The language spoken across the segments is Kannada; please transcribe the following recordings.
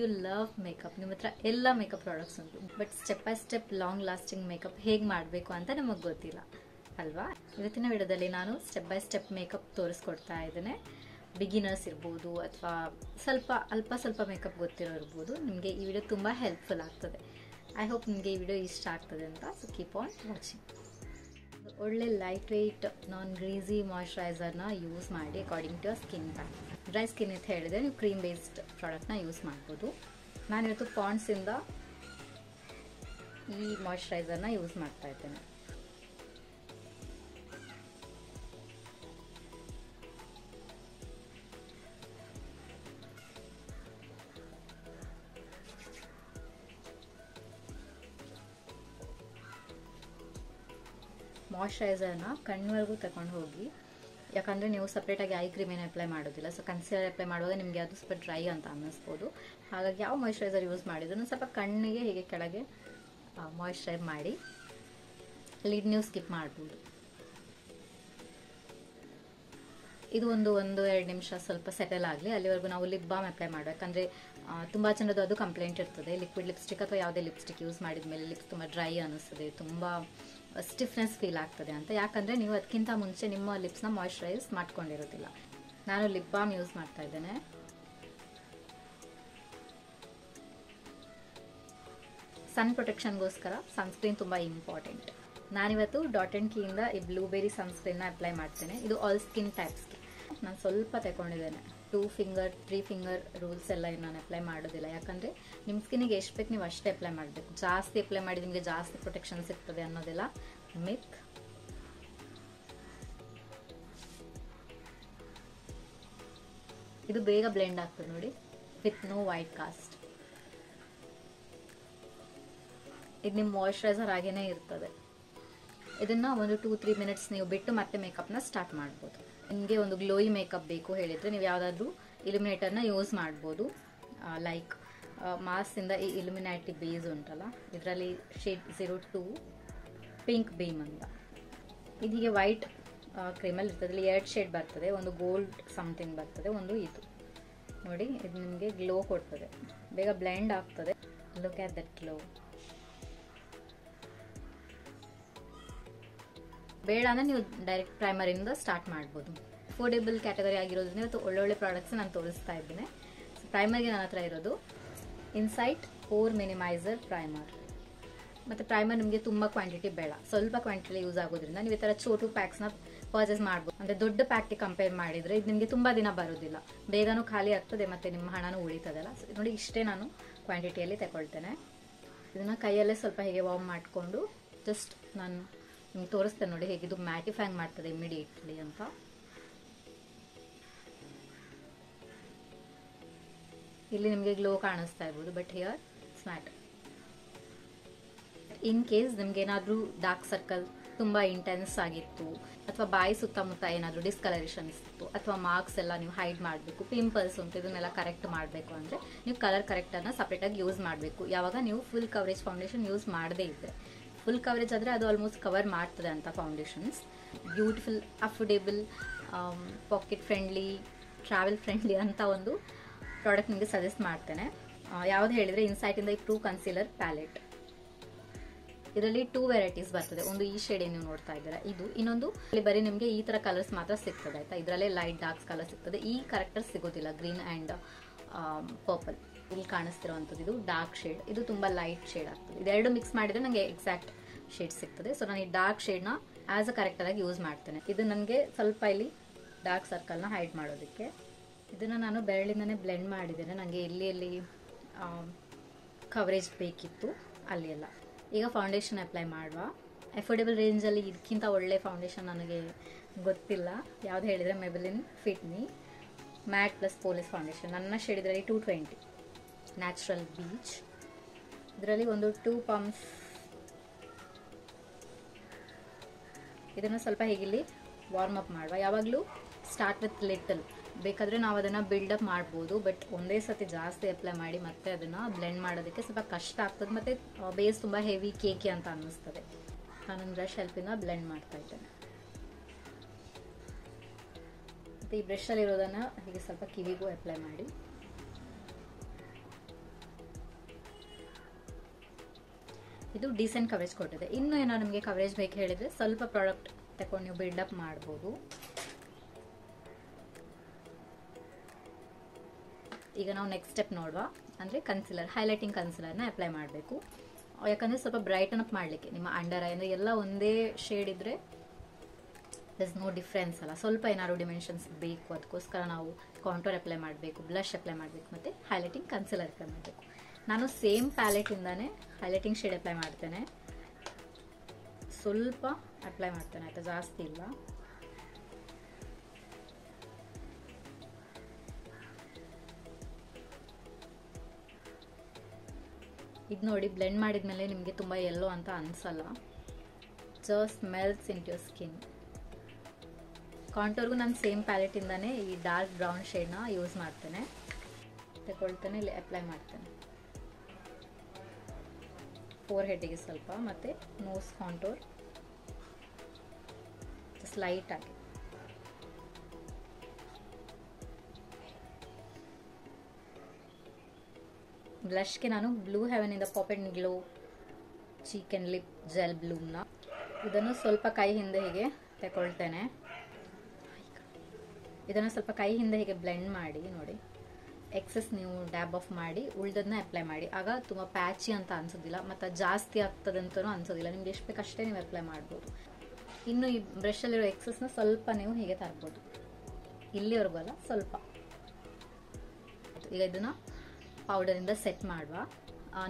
ಯು ಲವ್ ಮೇಕಪ್, ನಿಮ್ಮ ಹತ್ರ ಎಲ್ಲ ಮೇಕಪ್ ಪ್ರಾಡಕ್ಟ್ಸ್ ಉಂಟು, but step by step long lasting makeup ಹೇಗೆ ಮಾಡಬೇಕು ಅಂತ ನಮಗೆ ಗೊತ್ತಿಲ್ಲ ಅಲ್ವಾ. ಇವತ್ತಿನ ವಿಡಿಯೋದಲ್ಲಿ ನಾನು ಸ್ಟೆಪ್ ಬೈ ಸ್ಟೆಪ್ ಮೇಕಪ್ ತೋರಿಸ್ಕೊಡ್ತಾ ಇದ್ದೇನೆ. ಬಿಗಿನರ್ಸ್ ಇರ್ಬೋದು ಅಥವಾ ಸ್ವಲ್ಪ ಮೇಕಪ್ ಗೊತ್ತಿರೋ ಇರ್ಬೋದು, ನಿಮಗೆ ಈ ವಿಡಿಯೋ ತುಂಬ ಹೆಲ್ಪ್ಫುಲ್ ಆಗ್ತದೆ. ಐ ಹೋಪ್ ನಿಮಗೆ ಈ ವಿಡಿಯೋ ಇಷ್ಟ ಆಗ್ತದೆ ಅಂತ. So keep on watching. ಒಳ್ಳೆ ಲೈಟ್ ವೆಯ್ಟ್ ನಾನ್ ಗ್ರೀಸಿ ಮಾಯ್ಶ್ಚರೈಸರ್ನ ಯೂಸ್ ಮಾಡಿ according to skin type. Dry skin ಅಂತ ಹೇಳಿದ್ರೆ ನೀವು ಕ್ರೀಮ್ ಬೇಸ್ಡ್ ಪ್ರಾಡಕ್ಟ್ನ ಯೂಸ್ ಮಾಡ್ಬೋದು. ನಾನಿವತ್ತು ಪಾಂಡ್ಸಿಂದ ಈ ಮಾಯ್ಶ್ಚರೈಸರ್ನ ಯೂಸ್ ಮಾಡ್ತಾ ಇದ್ದೇನೆ. ಮಾಯ್ಶ್ಚರೈಸರ್ನ ಕಣ್ಣಿವರೆಗೂ ತಗೊಂಡು ಹೋಗಿ, ಯಾಕಂದರೆ ನೀವು ಸಪ್ರೇಟಾಗಿ ಐ ಕ್ರೀಮ್ ಏನು ಅಪ್ಲೈ ಮಾಡೋದಿಲ್ಲ. ಸೊ ಕನ್ಸೀಲರ್ ಅಪ್ಲೈ ಮಾಡುವಾಗ ನಿಮಗೆ ಅದು ಸ್ವಲ್ಪ ಡ್ರೈ ಅಂತ ಅನ್ನಿಸ್ಬೋದು. ಹಾಗಾಗಿ ಯಾವ ಮಾಯ್ಶ್ಚರೈಸರ್ ಯೂಸ್ ಮಾಡಿದ್ರು ಸ್ವಲ್ಪ ಕಣ್ಣಿಗೆ ಹೀಗೆ ಕೆಳಗೆ ಮಾಯ್ಶ್ಚರೈಸ್ ಮಾಡಿ ಲಿಡ್ ನೀವು ಸ್ಕಿಪ್ ಮಾಡ್ಬೋದು. ಇದು ಒಂದು 1-2 ನಿಮಿಷ ಸ್ವಲ್ಪ ಸೆಟಲ್ ಆಗಲಿ, ಅಲ್ಲಿವರೆಗೂ ನಾವು ಲಿಪ್ ಬಾಮ್ ಅಪ್ಲೈ ಮಾಡಬೇಕು. ಯಾಕಂದರೆ ತುಂಬ ಜನದ್ದು ಅದು ಕಂಪ್ಲೇಂಟ್ ಇರ್ತದೆ, ಲಿಕ್ವಿಡ್ ಲಿಪ್ಸ್ಟಿಕ್ ಅಥವಾ ಯಾವುದೇ ಲಿಪ್ಸ್ಟಿಕ್ ಯೂಸ್ ಮಾಡಿದ ಮೇಲೆ ಲಿಪ್ಸ್ ತುಂಬ ಡ್ರೈ ಅನ್ನಿಸ್ತದೆ, ತುಂಬ ಸ್ಟಿಫ್ನೆಸ್ ಫೀಲ್ ಆಗ್ತದೆ ಅಂತ. ಯಾಕಂದರೆ ನೀವು ಅದಕ್ಕಿಂತ ಮುಂಚೆ ನಿಮ್ಮ ಲಿಪ್ಸ್ನ ಮಾಯ್ಶ್ಚರೈಸ್ ಮಾಡ್ಕೊಂಡಿರೋದಿಲ್ಲ. ನಾನು ಲಿಪ್ ಬಾಮ್ ಯೂಸ್ ಮಾಡ್ತಾ ಇದ್ದೇನೆ. ಸನ್ ಪ್ರೊಟೆಕ್ಷನ್ಗೋಸ್ಕರ ಸನ್ಸ್ಕ್ರೀನ್ ತುಂಬ ಇಂಪಾರ್ಟೆಂಟ್. ನಾನಿವತ್ತು ಡಾಟ್ ಆ್ಯಂಡ್ ಕೀಯಿಂದ ಈ ಬ್ಲೂಬೆರಿ ಸನ್ಸ್ಕ್ರೀನ್ನ ಅಪ್ಲೈ ಮಾಡ್ತೇನೆ. ಇದು ಆಲ್ ಸ್ಕಿನ್ ಟೈಪ್ಸ್ಗೆ ನಾನು ಸ್ವಲ್ಪ ತಗೊಂಡಿದ್ದೇನೆ. 2 ಫಿಂಗರ್ 3 ಫಿಂಗರ್ ರೂಲ್ಸ್ ಎಲ್ಲ ನಾನು ಅಪ್ಲೈ ಮಾಡೋದಿಲ್ಲ. ಯಾಕಂದರೆ ನಿಮ್ಮ ಸ್ಕಿನ್ನಿಗೆ ಎಷ್ಟು ಬೇಕು ನೀವು ಅಷ್ಟೇ ಅಪ್ಲೈ ಮಾಡಬೇಕು. ಜಾಸ್ತಿ ಅಪ್ಲೈ ಮಾಡಿ ನಿಮಗೆ ಜಾಸ್ತಿ ಪ್ರೊಟೆಕ್ಷನ್ ಸಿಗ್ತದೆ ಅನ್ನೋದೆಲ್ಲ ಮಿತ್. ಇದು ಬೇಗ ಬ್ಲೆಂಡ್ ಆಗ್ತದೆ ನೋಡಿ, ವಿತ್ ನೋ ವೈಟ್ ಕಾಸ್ಟ್. ಇದು ನಿಮ್ಮ ಮಾಯ್ಶ್ಚರೈಸರ್ ಆಗೇನೆ ಇರ್ತದೆ. ಇದನ್ನ ಒಂದು 2-3 ಮಿನಿಟ್ಸ್ ನೀವು ಬಿಟ್ಟು ಮತ್ತೆ ಮೇಕಪ್ನ ಸ್ಟಾರ್ಟ್ ಮಾಡ್ಬೋದು. ನಿಮಗೆ ಒಂದು ಗ್ಲೋಯಿ ಮೇಕಪ್ ಬೇಕು ಹೇಳಿದರೆ ನೀವು ಯಾವುದಾದ್ರೂ ಇಲ್ಯುಮಿನೇಟರ್ನ ಯೂಸ್ ಮಾಡ್ಬೋದು. ಲೈಕ್ ಮಾಸ್ಸಿಂದ ಈ ಇಲ್ಯುಮಿನಾಟಿ ಬೇಸ್ ಉಂಟಲ್ಲ, ಇದರಲ್ಲಿ ಶೇಡ್ 02 ಪಿಂಕ್ ಬೀಮ್ ಅಂತ. ಇದು ಹೀಗೆ ವೈಟ್ ಕ್ರೀಮಲ್ಲಿ ಇರ್ತದೆ. ಇಲ್ಲಿ 2 ಶೇಡ್ ಬರ್ತದೆ, ಒಂದು ಗೋಲ್ಡ್ ಸಮಥಿಂಗ್ ಬರ್ತದೆ, ಒಂದು ಇದು ನೋಡಿ. ಇದು ನಿಮಗೆ ಗ್ಲೋ ಕೊಡ್ತದೆ, ಬೇಗ ಬ್ಲೆಂಡ್ ಆಗ್ತದೆ. Look at that glow. ಬೇಡ ಅಂದರೆ ನೀವು ಡೈರೆಕ್ಟ್ ಪ್ರೈಮರಿಂದ ಸ್ಟಾರ್ಟ್ ಮಾಡ್ಬೋದು. ಅಫೋರ್ಡೆಬಲ್ ಕ್ಯಾಟಗರಿ ಆಗಿರೋದ್ರಿಂದ ಇವತ್ತು ಒಳ್ಳೊಳ್ಳೆ ಪ್ರಾಡಕ್ಟ್ಸ್ ನಾನು ತೋರಿಸ್ತಾ ಇದ್ದೇನೆ. ಪ್ರೈಮರ್ಗೆ ನನ್ನ ಹತ್ರ ಇರೋದು ಇನ್ಸೈಟ್ ಪೋರ್ ಮಿನಿಮೈಸರ್ ಪ್ರೈಮರ್. ಮತ್ತು ಪ್ರೈಮರ್ ನಿಮಗೆ ತುಂಬ ಕ್ವಾಂಟಿಟಿ ಬೇಡ, ಸ್ವಲ್ಪ ಕ್ವಾಂಟಿಟಿ ಯೂಸ್ ಆಗೋದ್ರಿಂದ ನೀವು ಈ ಥರ ಚೋಟು ಪ್ಯಾಕ್ಸ್ನ ಪರ್ಚೇಸ್ ಮಾಡ್ಬೋದು. ಅಂದರೆ ದೊಡ್ಡ ಪ್ಯಾಕ್ಗೆ ಕಂಪೇರ್ ಮಾಡಿದರೆ ಇದು ನಿಮಗೆ ತುಂಬ ದಿನ ಬರೋದಿಲ್ಲ, ಬೇಗನೂ ಖಾಲಿ ಆಗ್ತದೆ ಮತ್ತು ನಿಮ್ಮ ಹಣನೂ ಉಳಿತದಲ್ಲ. ನೋಡಿ, ಇಷ್ಟೇ ನಾನು ಕ್ವಾಂಟಿಟಿಯಲ್ಲಿ ತಗೊಳ್ತೇನೆ. ಇದನ್ನು ಕೈಯಲ್ಲೇ ಸ್ವಲ್ಪ ಹೀಗೆ ವಾರ್ಮ್ ಮಾಡಿಕೊಂಡು ಜಸ್ಟ್ ನಾನು ನಿಮ್ಗೆ ತೋರಿಸ್ತೇನೆ ನೋಡಿ ಹೇಗಿದು ಮ್ಯಾಟಿಫೈಂಗ್ ಮಾಡ್ತದೆ ಇಮಿಡಿಯೇಟ್ಲಿ ಅಂತ. ಇಲ್ಲಿ ನಿಮಗೆ ಗ್ಲೋ ಕಾಣಿಸ್ತಾ ಇರ್ಬೋದು, but here it's mat. In case ನಿಮ್ಗೆ ಏನಾದರೂ ಡಾರ್ಕ್ ಸರ್ಕಲ್ ತುಂಬ ಇಂಟೆನ್ಸ್ ಆಗಿತ್ತು, ಅಥವಾ ಬಾಯಿ ಸುತ್ತಮುತ್ತ ಏನಾದರೂ ಡಿಸ್ಕಲರೇಷನ್ಸ್ ಇತ್ತು, ಅಥವಾ ಮಾರ್ಕ್ಸ್ ಎಲ್ಲ ನೀವು ಹೈಡ್ ಮಾಡಬೇಕು, ಪಿಂಪಲ್ಸ್ ಉಂಟು, ಇದನ್ನೆಲ್ಲ ಕರೆಕ್ಟ್ ಮಾಡಬೇಕು ಅಂದರೆ ನೀವು ಕಲರ್ ಕರೆಕ್ಟನ್ನು ಸಪ್ರೇಟಾಗಿ ಯೂಸ್ ಮಾಡಬೇಕು. ಯಾವಾಗ ನೀವು ಫುಲ್ ಕವರೇಜ್ ಫೌಂಡೇಶನ್ ಯೂಸ್ ಮಾಡದೇ ಇದ್ದರೆ. ಫುಲ್ ಕವರೇಜ್ ಆದರೆ ಅದು ಆಲ್ಮೋಸ್ಟ್ ಕವರ್ ಮಾಡ್ತದೆ ಅಂತ foundations. Beautiful, affordable, packet friendly, travel friendly ಅಂತ ಒಂದು ಪ್ರಾಡಕ್ಟ್ ನಿಮಗೆ ಸಜೆಸ್ಟ್ ಮಾಡ್ತೇನೆ. ಯಾವ್ದು ಹೇಳಿದರೆ ಇನ್ಸೈಟಿಂದ ಈ ಟ್ರೂ ಕನ್ಸೀಲರ್ ಪ್ಯಾಲೆಟ್. ಇದರಲ್ಲಿ 2 ವೆರೈಟೀಸ್ ಬರ್ತದೆ. ಒಂದು ಈ ಶೇಡ್ ಏನು ನೋಡ್ತಾ ಇದ್ದಾರೆ, ಇದು. ಇನ್ನೊಂದು ಇಲ್ಲಿ ಬರೀ ನಿಮಗೆ ಈ ಥರ ಕಲರ್ಸ್ ಮಾತ್ರ ಸಿಗ್ತದೆ ಆಯ್ತಾ. ಇದರಲ್ಲೇ ಲೈಟ್ ಡಾರ್ಕ್ ಕಲರ್ ಸಿಗ್ತದೆ. ಈ ಕರೆಕ್ಟರ್ ಸಿಗೋದಿಲ್ಲ, ಗ್ರೀನ್ ಆ್ಯಂಡ್ ಪರ್ಪಲ್. ಇಲ್ಲಿ ಕಾಣಿಸ್ತಿರುವಂಥದ್ದು ಇದು ಡಾರ್ಕ್ ಶೇಡ್, ಇದು ತುಂಬ ಲೈಟ್ ಶೇಡ್ ಆಗ್ತದೆ. ಇದೆರಡು ಮಿಕ್ಸ್ ಮಾಡಿದರೆ ನನಗೆ ಎಕ್ಸಾಕ್ಟ್ ಶೇಡ್ ಸಿಗ್ತದೆ. ಸೊ ನಾನು ಈ ಡಾರ್ಕ್ ಶೇಡ್ನ ಆಸ್ ಅ ಕರೆಕ್ಟರಾಗಿ ಯೂಸ್ ಮಾಡ್ತೇನೆ. ಇದು ನನಗೆ ಸ್ವಲ್ಪ ಇಲ್ಲಿ ಡಾರ್ಕ್ ಸರ್ಕಲ್ನ ಹೈಡ್ ಮಾಡೋದಕ್ಕೆ. ಇದನ್ನು ನಾನು ಬೆರಳಿಂದನೇ ಬ್ಲೆಂಡ್ ಮಾಡಿದ್ದೇನೆ, ನನಗೆ ಎಲ್ಲಿ ಕವರೇಜ್ ಬೇಕಿತ್ತು ಅಲ್ಲಿ ಎಲ್ಲ. ಈಗ ಫೌಂಡೇಶನ್ ಅಪ್ಲೈ ಮಾಡುವ. ಅಫೋರ್ಡೆಬಲ್ ರೇಂಜಲ್ಲಿ ಇದಕ್ಕಿಂತ ಒಳ್ಳೆ ಫೌಂಡೇಶನ್ ನನಗೆ ಗೊತ್ತಿಲ್ಲ. ಯಾವ್ದು ಹೇಳಿದರೆ ಮೆಬೆಲಿನ್ fit me mat plus police foundation. ನನ್ನ ಶೇಡ್ ಇದರಲ್ಲಿ 220 ನ್ಯಾಚುರಲ್ ಬೀಚ್. ಇದರಲ್ಲಿ ಒಂದು 2 ಪಂಪ್ಸ್. ಇದನ್ನು ಸ್ವಲ್ಪ ಹೀಗಿಲ್ಲಿ ವಾರ್ಮ್ ಅಪ್ ಮಾಡುವ. ಯಾವಾಗಲೂ ಸ್ಟಾರ್ಟ್ ವಿತ್ ಲಿಟಲ್. ಬೇಕಾದರೆ ನಾವು ಅದನ್ನು ಬಿಲ್ಡಪ್ ಮಾಡ್ಬೋದು, ಬಟ್ ಒಂದೇ ಸತಿ ಜಾಸ್ತಿ ಅಪ್ಲೈ ಮಾಡಿ ಮತ್ತೆ ಅದನ್ನು ಬ್ಲೆಂಡ್ ಮಾಡೋದಕ್ಕೆ ಸ್ವಲ್ಪ ಕಷ್ಟ ಆಗ್ತದೆ, ಮತ್ತು ಬೇಸ್ ತುಂಬ ಹೆವಿ ಕೇಕಿ ಅಂತ ಅನ್ನಿಸ್ತದೆ. ನಾನೊಂದು ಬ್ರಷ್ ಹೆಲ್ಪಿಂದ ಬ್ಲೆಂಡ್ ಮಾಡ್ತಾ ಇದ್ದೇನೆ. ಮತ್ತು ಈ ಬ್ರಷಲ್ಲಿರೋದನ್ನು ಹೀಗೆ ಸ್ವಲ್ಪ ಕಿವಿಗೂ ಅಪ್ಲೈ ಮಾಡಿ. ಇದು ಡೀಸೆಂಟ್ ಕವರೇಜ್ ಕೊಟ್ಟಿದೆ. ಇನ್ನೂ ಏನೋ ನಿಮಗೆ ಕವರೇಜ್ ಬೇಕು ಹೇಳಿದರೆ ಸ್ವಲ್ಪ ಪ್ರಾಡಕ್ಟ್ ತಗೊಂಡು ನೀವು ಬಿಲ್ಡಪ್ ಮಾಡ್ಬೋದು. ಈಗ ನಾವು ನೆಕ್ಸ್ಟ್ ಸ್ಟೆಪ್ ನೋಡುವ, ಅಂದರೆ ಕನ್ಸಿಲರ್, ಹೈಲೈಟಿಂಗ್ ಕನ್ಸಿಲರ್ನ ಅಪ್ಲೈ ಮಾಡಬೇಕು. ಯಾಕಂದರೆ ಸ್ವಲ್ಪ ಬ್ರೈಟನ್ ಅಪ್ ಮಾಡಲಿಕ್ಕೆ ನಿಮ್ಮ ಅಂಡರ್ ಐ ಅಂದರೆ ಎಲ್ಲ ಒಂದೇ ಶೇಡ್ ಇದ್ದರೆ ದಸ್ ನೋ ಡಿಫ್ರೆನ್ಸ್ ಅಲ್ಲ, ಸ್ವಲ್ಪ ಏನಾದ್ರು ಡಿಮೆನ್ಷನ್ಸ್ ಬೇಕು. ಅದಕ್ಕೋಸ್ಕರ ನಾವು ಕಾಂಟೂರ್ ಅಪ್ಲೈ ಮಾಡಬೇಕು, ಬ್ಲಷ್ ಅಪ್ಲೈ ಮಾಡಬೇಕು, ಮತ್ತು ಹೈಲೈಟಿಂಗ್ ಕನ್ಸಿಲರ್ ಅಪ್ಲೈ ಮಾಡಬೇಕು. ನಾನು ಸೇಮ್ ಪ್ಯಾಲೆಟಿಂದಾನೇ ಹೈಲೈಟಿಂಗ್ ಶೇಡ್ ಅಪ್ಲೈ ಮಾಡ್ತೇನೆ. ಸ್ವಲ್ಪ ಅಪ್ಲೈ ಮಾಡ್ತೇನೆ ಆಯಿತಾ, ಜಾಸ್ತಿ ಇಲ್ಲ. ಇದು ನೋಡಿ, ಬ್ಲೆಂಡ್ ಮಾಡಿದ್ಮೇಲೆ ನಿಮಗೆ ತುಂಬ ಯೆಲ್ಲೋ ಅಂತ ಅನಿಸಲ್ಲ, just melts into skin. ಕಾಂಟೂರ್ಗೂ ನಾನು ಸೇಮ್ ಪ್ಯಾಲೆಟಿಂದಾನೇ ಈ ಡಾರ್ಕ್ ಬ್ರೌನ್ ಶೇಡ್ನ ಯೂಸ್ ಮಾಡ್ತೇನೆ. ತಗೊಳ್ತೇನೆ, ಇಲ್ಲಿ ಅಪ್ಲೈ ಮಾಡ್ತೇನೆ ಫೋರ್ ಹೆಡ್ಡಿಗೆ ಸ್ವಲ್ಪ, ಮತ್ತು ನೋಸ್ ಕಾಂಟೂರ್ ಜಸ್ಟ್ ಲೈಟ್ ಆಗಿ. ಬ್ಲಷ್ಗೆ ನಾನು ಬ್ಲೂ ಹೆವೆನಿಂದ pop and glow cheek and lip gel ಬ್ಲೂಮ್ನ ಇದನ್ನು ಸ್ವಲ್ಪ ಕೈ ಹಿಂದೆ ಹೀಗೆ ತಗೊಳ್ತೇನೆ. ಇದನ್ನು ಸ್ವಲ್ಪ ಕೈ ಹಿಂದೆ ಹೀಗೆ ಬ್ಲೆಂಡ್ ಮಾಡಿ ನೋಡಿ. ಎಕ್ಸಸ್ ನೀವು ಡ್ಯಾಬ್ ಆಫ್ ಮಾಡಿ ಉಳ್ದದನ್ನ ಅಪ್ಲೈ ಮಾಡಿ. ಆಗ ತುಂಬ ಪ್ಯಾಚಿ ಅಂತ ಅನ್ಸೋದಿಲ್ಲ, ಮತ್ತು ಜಾಸ್ತಿ ಆಗ್ತದೆ ಅಂತಲೂ ಅನ್ಸೋದಿಲ್ಲ. ನಿಮ್ಗೆ ಎಷ್ಟು ಬೇಕಷ್ಟೇ ನೀವು ಅಪ್ಲೈ ಮಾಡ್ಬೋದು. ಇನ್ನು ಈ ಬ್ರಷಲ್ಲಿರೋ ಎಕ್ಸಸ್ನ ಸ್ವಲ್ಪ ನೀವು ಹೀಗೆ ತರ್ಬೋದು, ಇಲ್ಲಿವರೆಗೂ ಅಲ್ಲ, ಸ್ವಲ್ಪ. ಈಗ ಇದನ್ನು ಪೌಡರಿಂದ ಸೆಟ್ ಮಾಡುವ.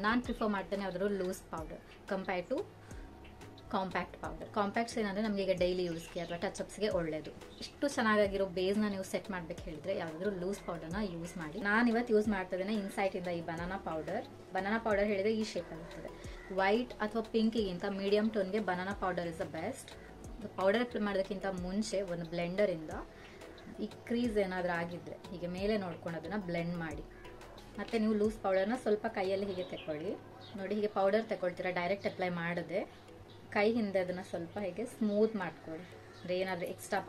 ನಾನು ಪ್ರಿಫರ್ ಮಾಡ್ತೇನೆ ಯಾವುದಾದ್ರು loose powder compare to compact powder. Compacts ಏನಂದರೆ ನಮಗೆ ಈಗ ಡೈಲಿ ಯೂಸ್ಗೆ ಅಥವಾ ಟಚ್ಅಪ್ಸ್ಗೆ ಒಳ್ಳೆಯದು. ಇಷ್ಟು ಚೆನ್ನಾಗಿರೋ ಬೇಸ್ನ ನೀವು ಸೆಟ್ ಮಾಡಬೇಕು ಹೇಳಿದರೆ ಯಾವುದಾದ್ರೂ ಲೂಸ್ ಪೌಡರ್ನ ಯೂಸ್ ಮಾಡಿ. ನಾನು ಇವತ್ತು ಯೂಸ್ ಮಾಡ್ತಿದ್ದೇನೆ ಇನ್ಸೈಟಿಂದ ಈ ಬನಾನಾ ಪೌಡರ್ ಹೇಳಿದರೆ ಈ ಶೇಪಲ್ಲಿ ಇರ್ತದೆ. ವೈಟ್ ಅಥವಾ ಪಿಂಕಿಗಿಂತ ಮೀಡಿಯಂ ಟೋನ್ಗೆ banana powder is the best. Powder apply ಮಾಡೋದಕ್ಕಿಂತ ಮುಂಚೆ ಒಂದು ಬ್ಲೆಂಡರಿಂದ ಈ ಕ್ರೀಸ್ ಏನಾದರೂ ಆಗಿದ್ದರೆ ಹೀಗೆ ಮೇಲೆ ನೋಡ್ಕೊಂಡು ಅದನ್ನು ಬ್ಲೆಂಡ್ ಮಾಡಿ. ಮತ್ತು ನೀವು ಲೂಸ್ ಪೌಡರ್ನ ಸ್ವಲ್ಪ ಕೈಯಲ್ಲಿ ಹೀಗೆ ತಗೊಳ್ಳಿ ನೋಡಿ. ಹೀಗೆ ಪೌಡರ್ ತಗೊಳ್ತೀರಾ, ಡೈರೆಕ್ಟ್ ಅಪ್ಲೈ ಮಾಡದೆ ಕೈ ಹಿಂದೆ ಅದನ್ನು ಸ್ವಲ್ಪ ಹೀಗೆ ಸ್ಮೂತ್ ಮಾಡ್ಕೊಳ್ಳಿ. ಅಂದರೆ ಏನಾದರೂ ಎಕ್ಸ್ಟ್ರಾ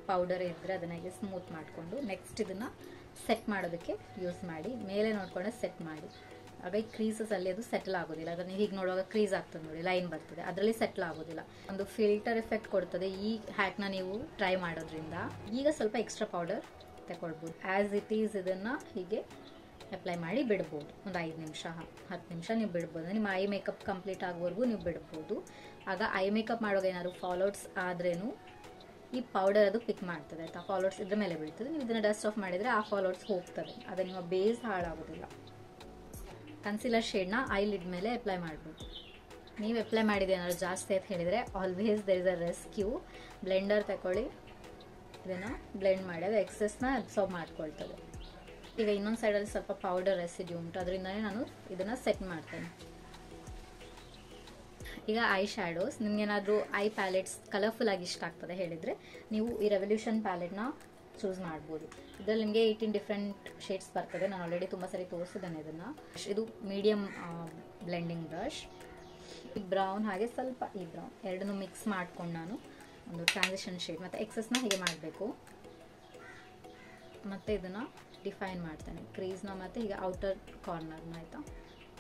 ಪೌಡರ್ ಇದ್ದರೆ ಅದನ್ನು ಹೀಗೆ ಸ್ಮೂತ್ ಮಾಡಿಕೊಂಡು ನೆಕ್ಸ್ಟ್ ಇದನ್ನು ಸೆಟ್ ಮಾಡೋದಕ್ಕೆ ಯೂಸ್ ಮಾಡಿ. ಮೇಲೆ ನೋಡ್ಕೊಂಡು ಸೆಟ್ ಮಾಡಿ. ಆಗ ಈ ಕ್ರೀಸಸಲ್ಲಿ ಅದು ಸೆಟಲ್ ಆಗೋದಿಲ್ಲ. ಅದನ್ನು ಹೀಗೆ ನೋಡುವಾಗ ಕ್ರೀಸ್ ಆಗ್ತದೆ ನೋಡಿ, ಲೈನ್ ಬರ್ತದೆ, ಅದರಲ್ಲಿ ಸೆಟ್ಲ್ ಆಗೋದಿಲ್ಲ. ಒಂದು ಫಿಲ್ಟರ್ ಎಫೆಕ್ಟ್ ಕೊಡ್ತದೆ ಈ ಹ್ಯಾಕ್ನ ನೀವು ಟ್ರೈ ಮಾಡೋದ್ರಿಂದ. ಈಗ ಸ್ವಲ್ಪ ಎಕ್ಸ್ಟ್ರಾ ಪೌಡರ್ ತಗೊಳ್ಬೋದು. ಆ್ಯಸ್ ಇಟ್ ಈಸ್ ಇದನ್ನು ಹೀಗೆ ಅಪ್ಲೈ ಮಾಡಿ ಬಿಡ್ಬೋದು. ಒಂದು 5 ನಿಮಿಷ 10 ನಿಮಿಷ ನೀವು ಬಿಡ್ಬೋದು. ನಿಮ್ಮ ಐ ಮೇಕಪ್ ಕಂಪ್ಲೀಟ್ ಆಗೋವರೆಗೂ ನೀವು ಬಿಡ್ಬೋದು. ಆಗ ಐ ಮೇಕಪ್ ಮಾಡುವಾಗ ಏನಾದ್ರು ಫಾಲೋಟ್ಸ್ ಆದ್ರೇನು ಈ ಪೌಡರ್ ಅದು ಪಿಕ್ ಮಾಡ್ತದೆ ಆಯಿತಾ. ಫಾಲೋಟ್ಸ್ ಇದ್ರ ಮೇಲೆ ಬೀಳ್ತದೆ. ನೀವು ಇದನ್ನು ಡಸ್ಟ್ ಆಫ್ ಮಾಡಿದರೆ ಆ ಫಾಲೋಟ್ಸ್ ಹೋಗ್ತದೆ, ಅದು ನಿಮ್ಮ ಬೇಸ್ ಹಾಳಾಗೋದಿಲ್ಲ. ಕನ್ಸಿಲರ್ ಶೇಡ್ನ ಐ ಲಿಡ್ ಮೇಲೆ ಅಪ್ಲೈ ಮಾಡ್ಬೋದು. ನೀವು ಅಪ್ಲೈ ಮಾಡಿದ ಏನಾದ್ರು ಜಾಸ್ತಿ ಅಂತ ಹೇಳಿದರೆ always there is a rescue. Blender ತಗೊಳ್ಳಿ, ಇದನ್ನು ಬ್ಲೆಂಡ್ ಮಾಡಿ ಅದು ಎಕ್ಸೆಸ್ನ ಅಬ್ಸಾರ್ಬ್ ಮಾಡ್ಕೊಳ್ತದೆ. ಈಗ ಇನ್ನೊಂದು ಸೈಡಲ್ಲಿ ಸ್ವಲ್ಪ ಪೌಡರ್ ರೆಸಿಡ್ಯೂ ಉಂಟು, ಅದರಿಂದನೇ ನಾನು ಇದನ್ನು ಸೆಟ್ ಮಾಡ್ತೇನೆ. ಈಗ ಐ ಶ್ಯಾಡೋಸ್, ನಿಮ್ಗೇನಾದರೂ ಐ ಪ್ಯಾಲೆಟ್ಸ್ ಕಲರ್ಫುಲ್ ಆಗಿ ಇಷ್ಟ ಆಗ್ತದೆ ಹೇಳಿದರೆ ನೀವು ಈ ರೆವಲ್ಯೂಷನ್ ಪ್ಯಾಲೆಟ್ನ ಚೂಸ್ ಮಾಡ್ಬೋದು. ಇದರಲ್ಲಿ ನಿಮಗೆ 18 ಡಿಫ್ರೆಂಟ್ ಶೇಡ್ಸ್ ಬರ್ತದೆ. ನಾನು ಆಲ್ರೆಡಿ ತುಂಬ ಸರಿ ತೋರಿಸಿದ್ದೇನೆ ಇದನ್ನು. ಇದು ಮೀಡಿಯಮ್ ಬ್ಲೆಂಡಿಂಗ್ ಬ್ರಷ್. ಈ ಬ್ರೌನ್ ಹಾಗೆ ಸ್ವಲ್ಪ ಈ ಬ್ರೌನ್ ಎರಡನ್ನೂ ಮಿಕ್ಸ್ ಮಾಡ್ಕೊಂಡು ನಾನು ಒಂದು ಟ್ರಾನ್ಸಿಷನ್ ಶೇಡ್ ಮತ್ತು ಎಕ್ಸಸ್ನ ಹೀಗೆ ಮಾಡಬೇಕು. ಮತ್ತು ಇದನ್ನು ಡಿಫೈನ್ ಮಾಡ್ತೇನೆ ಕ್ರೀಸ್ನ ಮತ್ತು ಹೀಗೆ ಔಟರ್ ಕಾರ್ನರ್ನ ಆಯಿತಾ.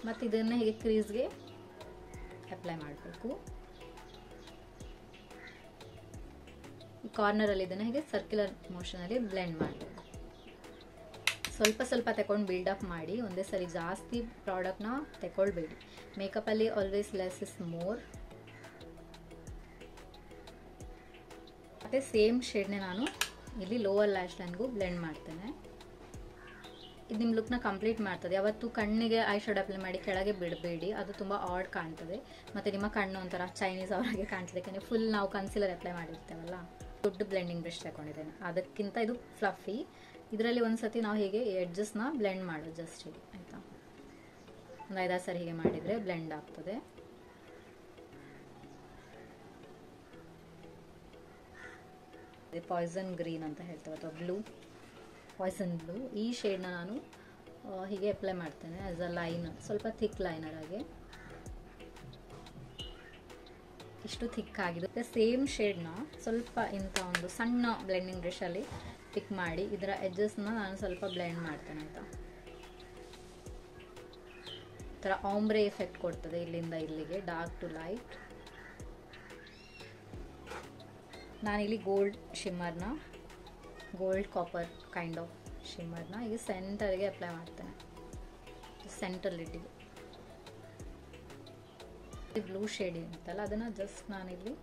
ಮತ್ತು ಇದನ್ನು ಹೀಗೆ ಕ್ರೀಸ್ಗೆ ಅಪ್ಲೈ ಮಾಡಬೇಕು. ಈ ಕಾರ್ನರಲ್ಲಿ ಇದನ್ನು ಹೀಗೆ ಸರ್ಕ್ಯುಲರ್ ಮೋಷನಲ್ಲಿ ಬ್ಲೆಂಡ್ ಮಾಡಬೇಕು. ಸ್ವಲ್ಪ ಸ್ವಲ್ಪ ತಗೊಂಡು ಬಿಲ್ಡಪ್ ಮಾಡಿ, ಒಂದೇ ಸರಿ ಜಾಸ್ತಿ ಪ್ರಾಡಕ್ಟ್ನ ತಗೊಳ್ಬೇಡಿ. ಮೇಕಪ್ಪಲ್ಲಿ ಆಲ್ವೇಸ್ ಲೆಸ್ ಇಸ್ ಮೋರ್. ಮತ್ತು ಸೇಮ್ ಶೇಡ್ನೇ ನಾನು ಇಲ್ಲಿ ಲೋವರ್ ಲ್ಯಾಶ್ ಲೈನ್ಗೂ ಬ್ಲೆಂಡ್ ಮಾಡ್ತೇನೆ. ಇದು ನಿಮ್ಮ ಲುಕ್ನ ಕಂಪ್ಲೀಟ್ ಮಾಡ್ತದೆ. ಯಾವತ್ತು ಕಣ್ಣಿಗೆ ಐ ಶಾಡೋ ಅಪ್ಲೈ ಮಾಡಿ ಕೆಳಗೆ ಬಿಡಬೇಡಿ, ಅದು ತುಂಬ ಆಡ್ ಕಾಣ್ತದೆ. ಮತ್ತು ನಿಮ್ಮ ಕಣ್ಣು ಒಂಥರ ಚೈನೀಸ್ ಅವರಾಗೆ ಕಾಣ್ತದೆ. ಯಾಕಂದರೆ ಫುಲ್ ನಾವು ಕನ್ಸಿಲರ್ ಅಪ್ಲೈ ಮಾಡಿರ್ತೇವಲ್ಲ. ದೊಡ್ಡ ಬ್ಲೆಂಡಿಂಗ್ ಬ್ರಷ್ ತಗೊಂಡಿದ್ದೇನೆ, ಅದಕ್ಕಿಂತ ಇದು ಫ್ಲಫಿ. ಇದರಲ್ಲಿ ಒಂದು ಸತಿ ನಾವು ಹೀಗೆ ಎಡ್ಜಸ್ನ ಬ್ಲೆಂಡ್ ಮಾಡೋದು ಜಸ್ಟ್ ಹೀಗೆ ಆಯಿತಾ. ಒಂದು 5-6 ಸರಿ ಹೀಗೆ ಮಾಡಿದರೆ ಬ್ಲೆಂಡ್ ಆಗ್ತದೆ. ಪಾಯ್ಸನ್ ಗ್ರೀನ್ ಅಂತ ಹೇಳ್ತೇವೆ ಅಥವಾ ಬ್ಲೂ, ಪಾಯ್ಸನ್ ಬ್ಲೂ. ಈ ಶೇಡ್ನ ನಾನು ಹೀಗೆ ಅಪ್ಲೈ ಮಾಡ್ತೇನೆ ಆಸ್ ಅ ಲೈನರ್, ಸ್ವಲ್ಪ ಥಿಕ್ ಲೈನರ್ ಆಗಿ. ಇಷ್ಟು ಥಿಕ್ ಆಗಿದೆ. ಸೇಮ್ ಶೇಡ್ನ ಸ್ವಲ್ಪ ಇಂಥ ಒಂದು ಸಣ್ಣ ಬ್ಲೆಂಡಿಂಗ್ ಬ್ರಷಲ್ಲಿ ಪಿಕ್ ಮಾಡಿ ಇದರ ಎಡ್ಜಸ್ನ ನಾನು ಸ್ವಲ್ಪ ಬ್ಲೆಂಡ್ ಮಾಡ್ತೇನೆ ಆಯಿತಾ. ಥರ ಆಂಬ್ರೆ ಎಫೆಕ್ಟ್ ಕೊಡ್ತದೆ ಇಲ್ಲಿಂದ ಇಲ್ಲಿಗೆ, ಡಾರ್ಕ್ ಟು ಲೈಟ್. ನಾನಿಲ್ಲಿ ಗೋಲ್ಡ್ ಶಿಮ್ಮರ್ನ, ಗೋಲ್ಡ್ ಕಾಪರ್ ಕೈಂಡ್ ಆಫ್ ಶಿಮ್ಮರ್ನ ಈಗ ಸೆಂಟರ್ಗೆ ಅಪ್ಲೈ ಮಾಡ್ತೇನೆ, ಸೆಂಟರ್ ಲಿಡ್ಡಿಗೆ. ಬ್ಲೂ ಶೇಡ್ ಇರುತ್ತಲ್ಲ ಅದನ್ನು ಜಸ್ಟ್ ನಾನಿಲ್ಲಿ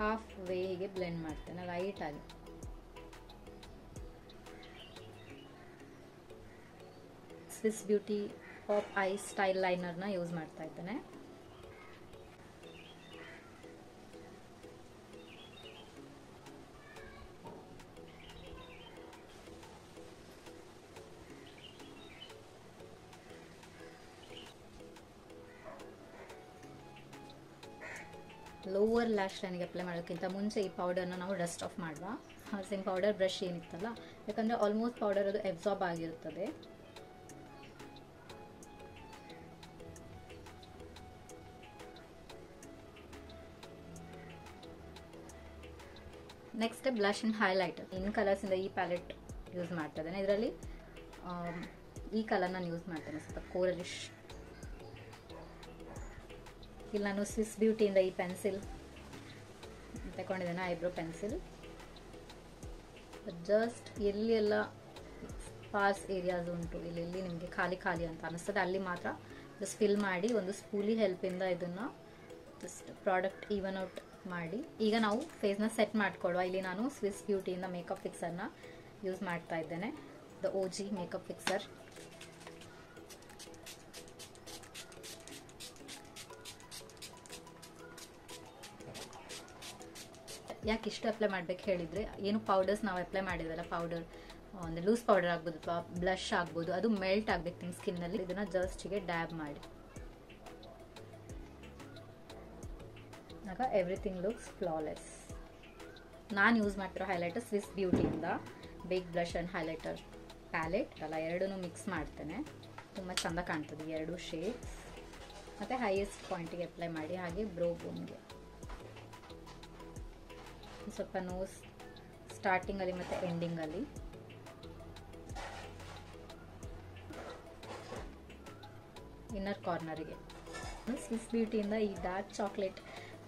ಹಾಫ್ ವೇ ಹೀಗೆ ಬ್ಲೆಂಡ್ ಮಾಡ್ತೇನೆ ಲೈಟಾಗಿ. Swiss Beauty pop eye style ಲೈನರ್ನ ಯೂಸ್ ಮಾಡ್ತಾ ಇದ್ದೇನೆ. ಲೋವರ್ ಲ್ಯಾಶ್ ಲೈನ್ಗೆ ಅಪ್ಲೈ ಮಾಡೋಕ್ಕಿಂತ ಮುಂಚೆ ಈ ಪೌಡರ್ನ ನಾವು ಡಸ್ಟ್ ಆಫ್ ಮಾಡುವ. ಸೇಮ್ ಪೌಡರ್ ಬ್ರಷ್ ಏನಿತ್ತಲ್ಲ, ಯಾಕಂದರೆ ಆಲ್ಮೋಸ್ಟ್ ಪೌಡರ್ ಅದು ಅಬ್ಸಾರ್ಬ್ ಆಗಿರುತ್ತದೆ. Next blush and highlighter. In ಕಲರ್ಸಿಂದ ಈ ಪ್ಯಾಲೆಟ್ ಯೂಸ್ ಮಾಡ್ತಾ ಇದ್ದೇನೆ. ಇದರಲ್ಲಿ ಈ ಕಲರ್ ನಾನು ಯೂಸ್ ಮಾಡ್ತೇನೆ, ಸ್ವಲ್ಪ ಕೋರಲಿಶ್. ಇಲ್ಲಿ ನಾನು ಸ್ವಿಸ್ ಬ್ಯೂಟಿಯಿಂದ ಈ ಪೆನ್ಸಿಲ್ ತಗೊಂಡಿದ್ದೇನೆ, ಐಬ್ರೋ ಪೆನ್ಸಿಲ್. ಜಸ್ಟ್ ಎಲ್ಲಿ ಎಲ್ಲ ಸ್ಪಾರ್ಸ್ ಏರಿಯಾಸ್ ಉಂಟು, ಇಲ್ಲಿ ನಿಮಗೆ ಖಾಲಿ ಖಾಲಿ ಅಂತ ಅನಿಸ್ತದೆ ಅಲ್ಲಿ ಮಾತ್ರ ಜಸ್ಟ್ ಫಿಲ್ ಮಾಡಿ ಒಂದು ಸ್ಪೂಲಿ ಹೆಲ್ಪಿಂದ ಇದನ್ನು ಜಸ್ಟ್ ಪ್ರಾಡಕ್ಟ್ ಈವನ್ ಔಟ್ ಮಾಡಿ. ಈಗ ನಾವು ಫೇಸ್ನ ಸೆಟ್ ಮಾಡ್ಕೊಳ್ಳುವ. ಇಲ್ಲಿ ನಾನು ಸ್ವಿಸ್ ಬ್ಯೂಟಿಯಿಂದ ಮೇಕಪ್ ಫಿಕ್ಸರ್ನ ಯೂಸ್ ಮಾಡ್ತಾ ಇದ್ದೇನೆ, ದ OG ಮೇಕಪ್ ಫಿಕ್ಸರ್. ಯಾಕೆ ಇಷ್ಟು ಅಪ್ಲೈ ಮಾಡ್ಬೇಕು ಹೇಳಿದರೆ, ಏನು ಪೌಡರ್ಸ್ ನಾವು ಅಪ್ಲೈ ಮಾಡಿದ್ವಲ್ಲ, ಪೌಡರ್ ಅಂದರೆ ಲೂಸ್ ಪೌಡರ್ ಆಗ್ಬೋದು ಅಥವಾ ಬ್ಲಷ್ ಆಗ್ಬೋದು, ಅದು ಮೆಲ್ಟ್ ಆಗಬೇಕು ನಿಮ್ಮ ಸ್ಕಿನ್ನಲ್ಲಿ. ಇದನ್ನು ಜಸ್ಟಿಗೆ ಡ್ಯಾಬ್ ಮಾಡಿ, ಆಗ ಎವ್ರಿಥಿಂಗ್ ಲುಕ್ಸ್ ಫ್ಲಾಲೆಸ್. ನಾನು ಯೂಸ್ ಮಾಡ್ತಿರೋ ಹೈಲೈಟರ್ ಸ್ವಿಸ್ ಬ್ಯೂಟಿಯಿಂದ big blush and highlighter palette ಅಲ್ಲ, ಎರಡೂ ಮಿಕ್ಸ್ ಮಾಡ್ತೇನೆ. ತುಂಬ ಚೆಂದ ಕಾಣ್ತದೆ ಈ ಎರಡು ಶೇಡ್ಸ್. ಮತ್ತು ಹೈಯೆಸ್ಟ್ ಪಾಯಿಂಟಿಗೆ ಅಪ್ಲೈ ಮಾಡಿ, ಹಾಗೆ ಬ್ರೋ ಬೋನ್ಗೆ ಸ್ವಲ್ಪ ನೋಸ್ ಸ್ಟಾರ್ಟಿಂಗಲ್ಲಿ ಮತ್ತು ಎಂಡಿಂಗಲ್ಲಿ. ಇನ್ನರ್ ಕಾರ್ನರಿಗೆ ಸ್ವಿಸ್ ಬ್ಯೂಟಿಯಿಂದ ಈ ಡಾರ್ಕ್ ಚಾಕ್ಲೇಟ್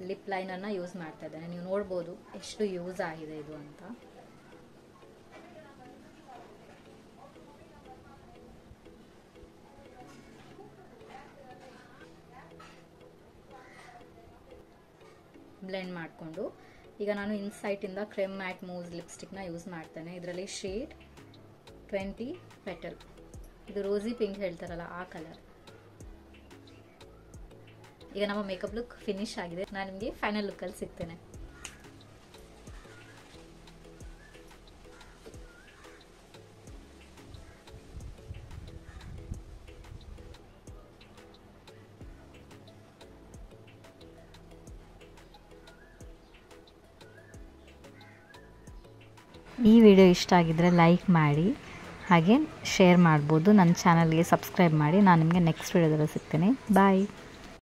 ಲಿಪ್ ಲೈನರ್ನ ಯೂಸ್ ಮಾಡ್ತಾ ಇದ್ದೇನೆ. ನೀವು ನೋಡ್ಬೋದು ಎಷ್ಟು ಯೂಸ್ ಆಗಿದೆ ಇದು ಅಂತ. ಬ್ಲೆಂಡ್ ಮಾಡಿಕೊಂಡು ಈಗ ನಾನು ಇನ್ಸೈಟಿಂದ ಕ್ರೆಮ್ ಮ್ಯಾಟ್ ಮೂಸ್ ಲಿಪ್ಸ್ಟಿಕ್ನ ಯೂಸ್ ಮಾಡ್ತೇನೆ. ಇದರಲ್ಲಿ ಶೇಡ್ 20 ಪೆಟಲ್, ಇದು ರೋಸಿ ಪಿಂಕ್ ಹೇಳ್ತಾರಲ್ಲ ಆ ಕಲರ್. ಈಗ ನಮ್ಮ ಮೇಕಪ್ ಲುಕ್ ಫಿನಿಶ್ ಆಗಿದೆ. ನಾನು ನಿಮಗೆ ಫೈನಲ್ ಲುಕ್ಕಲ್ಲಿ ಸಿಗ್ತೇನೆ. ಈ ವಿಡಿಯೋ ಇಷ್ಟ ಆಗಿದ್ದರೆ ಲೈಕ್ ಮಾಡಿ, ಹಾಗೆ ಶೇರ್ ಮಾಡ್ಬೋದು. ನನ್ನ ಚಾನಲ್ಗೆ ಸಬ್ಸ್ಕ್ರೈಬ್ ಮಾಡಿ. ನಾನು ನಿಮಗೆ ನೆಕ್ಸ್ಟ್ ವಿಡಿಯೋದಲ್ಲಿ ಸಿಗ್ತೇನೆ. ಬಾಯ್.